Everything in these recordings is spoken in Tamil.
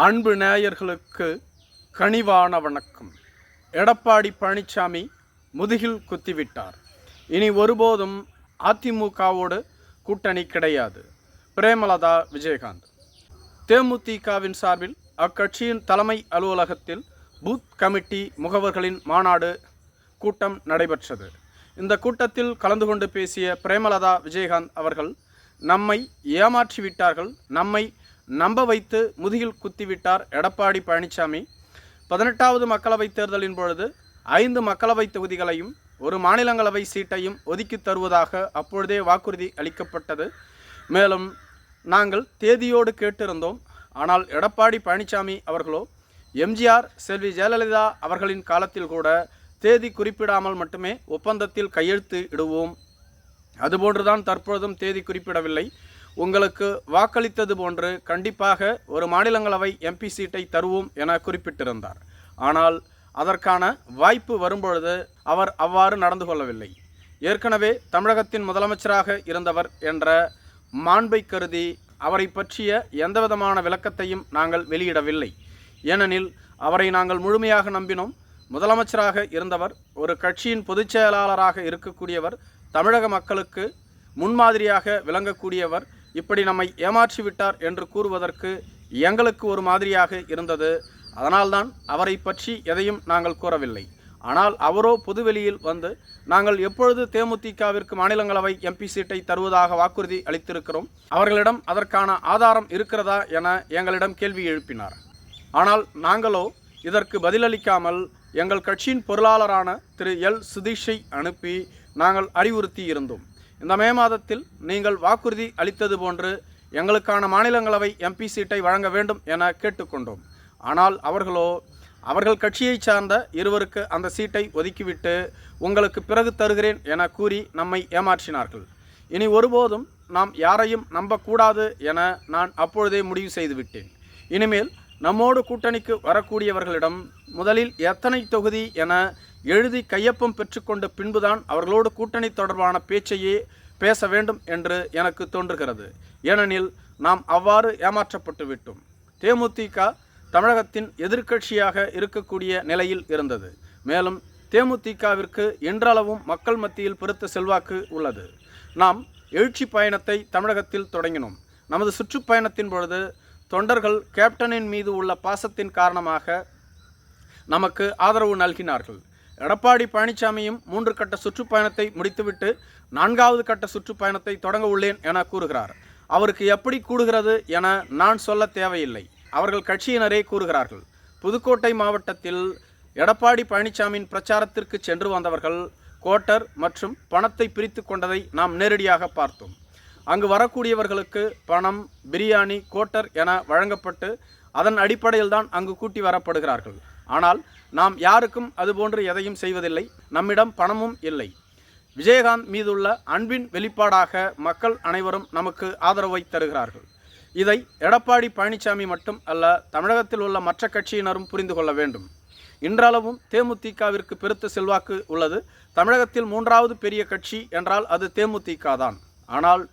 அன்பு நேயர்களுக்கு கனிவான வணக்கம். எடப்பாடி பழனிசாமி முதுகில் குத்திவிட்டார். இனி ஒருபோதும் அதிமுகவோடு கூட்டணி கிடையாது. பிரேமலதா விஜயகாந்த். தேமுதிகவின் சார்பில் அக்கட்சியின் தலைமை அலுவலகத்தில் பூத் கமிட்டி முகவர்களின் மாநாடு கூட்டம் நடைபெற்றது. இந்த கூட்டத்தில் கலந்து கொண்டு பேசிய பிரேமலதா விஜயகாந்த் அவர்கள், நம்மை ஏமாற்றிவிட்டார்கள், நம்மை நம்ப வைத்து முதுகில் குத்திவிட்டார் எடப்பாடி பழனிசாமி. 18வது மக்களவைத் தேர்தலின் பொழுது 5 மக்களவைத் தொகுதிகளையும் ஒரு மாநிலங்களவை சீட்டையும் ஒதுக்கி தருவதாக அப்பொழுதே வாக்குறுதி அளிக்கப்பட்டது. மேலும் நாங்கள் தேதியோடு கேட்டிருந்தோம். ஆனால் எடப்பாடி பழனிசாமி அவர்களோ எம்ஜிஆர், செல்வி ஜெயலலிதா அவர்களின் காலத்தில் கூட தேதி குறிப்பிடாமல் மட்டுமே ஒப்பந்தத்தில் கையெழுத்து இடுவோம், அதுபோன்றுதான் தற்பொழுதும் தேதி குறிப்பிடவில்லை, உங்களுக்கு வாக்களித்தது போன்று கண்டிப்பாக ஒரு மாநிலங்களவை எம்பி சீட்டை தருவோம் என குறிப்பிட்டிருந்தார். ஆனால் அதற்கான வாய்ப்பு வரும்பொழுது அவர் அவ்வாறு நடந்து கொள்ளவில்லை. ஏற்கனவே தமிழகத்தின் முதலமைச்சராக இருந்தவர் என்ற மாண்பை கருதி அவரை பற்றிய எந்தவிதமான விளக்கத்தையும் நாங்கள் வெளியிடவில்லை. ஏனெனில் அவரை நாங்கள் முழுமையாக நம்பினோம். முதலமைச்சராக இருந்தவர், ஒரு கட்சியின் பொதுச் செயலாளராக இருக்கக்கூடியவர், தமிழக மக்களுக்கு முன்மாதிரியாக விளங்கக்கூடியவர். இப்படி நம்மை ஏமாற்றிவிட்டார் என்று கூறுவதற்கு எங்களுக்கு ஒரு மாதிரியாக இருந்தது. அதனால்தான் அவரை பற்றி எதையும் நாங்கள் கூறவில்லை. ஆனால் அவரோ பொதுவெளியில் வந்து, நாங்கள் எப்பொழுது தேமுதிகவிற்கு மாநிலங்களவை எம்பி சீட்டை தருவதாக வாக்குறுதி அளித்திருக்கிறோம், அவர்களிடம் அதற்கான ஆதாரம் இருக்கிறதா என எங்களிடம் கேள்வி எழுப்பினார். ஆனால் நாங்களோ இதற்கு பதிலளிக்காமல் எங்கள் கட்சியின் பொருளாளரான திரு எல் சுதீஷை அனுப்பி நாங்கள் அறிவுறுத்தி இருந்தோம். இந்த மே மாதத்தில் நீங்கள் வாக்குறுதி அளித்தது போன்று எங்களுக்கான மாநிலங்களவை எம்பி சீட்டை வழங்க வேண்டும் என கேட்டுக்கொண்டோம். ஆனால் அவர்களோ அவர்கள் கட்சியை சார்ந்த இருவருக்கு அந்த சீட்டை ஒதுக்கிவிட்டு உங்களுக்கு பிறகு தருகிறேன் என கூறி நம்மை ஏமாற்றினார்கள். இனி ஒருபோதும் நாம் யாரையும் நம்பக்கூடாது என நான் அப்பொழுதே முடிவு செய்துவிட்டேன். இனிமேல் நம்மோடு கூட்டணிக்கு வரக்கூடியவர்களிடம் முதலில் எத்தனை தொகுதி என எழுதி கையொப்பம் பெற்றுக்கொண்ட பின்புதான் அவர்களோடு கூட்டணி தொடர்பான பேச்சையே பேச வேண்டும் என்று எனக்கு தோன்றுகிறது. ஏனெனில் நாம் அவ்வாறு ஏமாற்றப்பட்டு விட்டோம். தேமுதிக தமிழகத்தின் எதிர்க்கட்சியாக இருக்கக்கூடிய நிலையில் இருந்தது. மேலும் தேமுதிகவிற்கு இன்றளவும் மக்கள் மத்தியில் பெருத்த செல்வாக்கு உள்ளது. நாம் எழுச்சி பயணத்தை தமிழகத்தில் தொடங்கினோம். நமது சுற்றுப்பயணத்தின் பொழுது தொண்டர்கள் கேப்டனின் மீது உள்ள பாசத்தின் காரணமாக நமக்கு ஆதரவு நல்கினார்கள். எடப்பாடி பழனிசாமியும் 3 கட்ட சுற்றுப்பயணத்தை முடித்துவிட்டு 4வது கட்ட சுற்றுப்பயணத்தை தொடங்க உள்ளேன் என கூறுகிறார். அவருக்கு எப்படி கூடுகிறது என நான் சொல்ல தேவையில்லை, அவர்கள் கட்சியினரே கூறுகிறார்கள். புதுக்கோட்டை மாவட்டத்தில் எடப்பாடி பழனிசாமியின் பிரச்சாரத்திற்கு சென்று வந்தவர்கள் கோட்டர் மற்றும் பணத்தை பிரித்து கொண்டதை நாம் நேரடியாக பார்த்தோம். அங்கு வரக்கூடியவர்களுக்கு பணம், பிரியாணி, கோட்டர் என வழங்கப்பட்டு அதன் அடிப்படையில் தான் அங்கு கூட்டி வரப்படுகிறார்கள். ஆனால் நாம் யாருக்கும் அதுபோன்று எதையும் செய்வதில்லை. நம்மிடம் பணமும் இல்லை. விஜயகாந்த் மீதுள்ள அன்பின் வெளிப்பாடாக மக்கள் அனைவரும் நமக்கு ஆதரவை தருகிறார்கள். இதை எடப்பாடி பழனிசாமி மட்டும் அல்ல, தமிழகத்தில் உள்ள மற்ற கட்சியினரும் புரிந்து கொள்ள வேண்டும். இன்றளவும் தேமுதிகவிற்கு பெருத்த செல்வாக்கு உள்ளது. தமிழகத்தில் 3வது பெரிய கட்சி என்றால் அது தேமுதிக தான். ஆனால்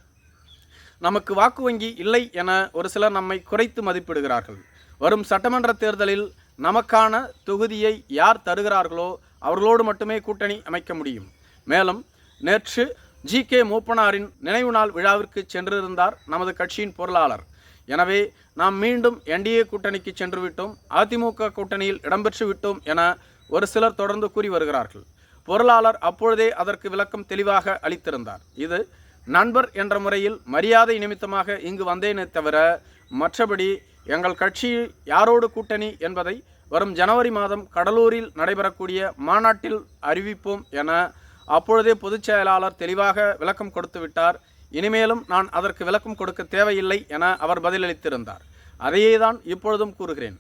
நமக்கு வாக்கு வங்கி இல்லை என ஒரு சிலர் நம்மை குறைத்து மதிப்பிடுகிறார்கள். வரும் சட்டமன்ற தேர்தலில் நமக்கான தொகுதியை யார் தருகிறார்களோ அவர்களோடு மட்டுமே கூட்டணி அமைக்க முடியும். மேலும் நேற்று ஜி.கே. மூப்பனாரின் நினைவு நாள் விழாவிற்கு சென்றிருந்தார் நமது கட்சியின் பொருளாளர். எனவே நாம் மீண்டும் என்டிஏ கூட்டணிக்கு சென்று விட்டோம், அதிமுக கூட்டணியில் இடம்பெற்று விட்டோம் என ஒரு சிலர் தொடர்ந்து கூறி வருகிறார்கள். பொருளாளர் அப்பொழுதே அதற்கு விளக்கம் தெளிவாக அளித்திருந்தார். இது நண்பர் என்ற முறையில் மரியாதை நிமித்தமாக இங்கு வந்தேனே தவிர மற்றபடி எங்கள் கட்சி யாரோடு கூட்டணி என்பதை வரும் ஜனவரி மாதம் கடலூரில் நடைபெறக்கூடிய மாநாட்டில் அறிவிப்போம் என அப்பொழுதே பொதுச் செயலாளர் தெளிவாக விளக்கம் கொடுத்து விட்டார். இனிமேலும் நான் அதற்கு விளக்கம் கொடுக்க தேவையில்லை என அவர் பதிலளித்திருந்தார். அதையே தான் இப்பொழுதும் கூறுகிறேன்.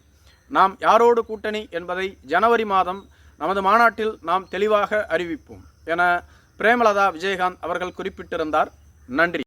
நாம் யாரோடு கூட்டணி என்பதை ஜனவரி மாதம் நமது மாநாட்டில் நாம் தெளிவாக அறிவிப்போம் என பிரேமலதா விஜயகாந்த் அவர்கள் குறிப்பிட்டிருந்தார். நன்றி.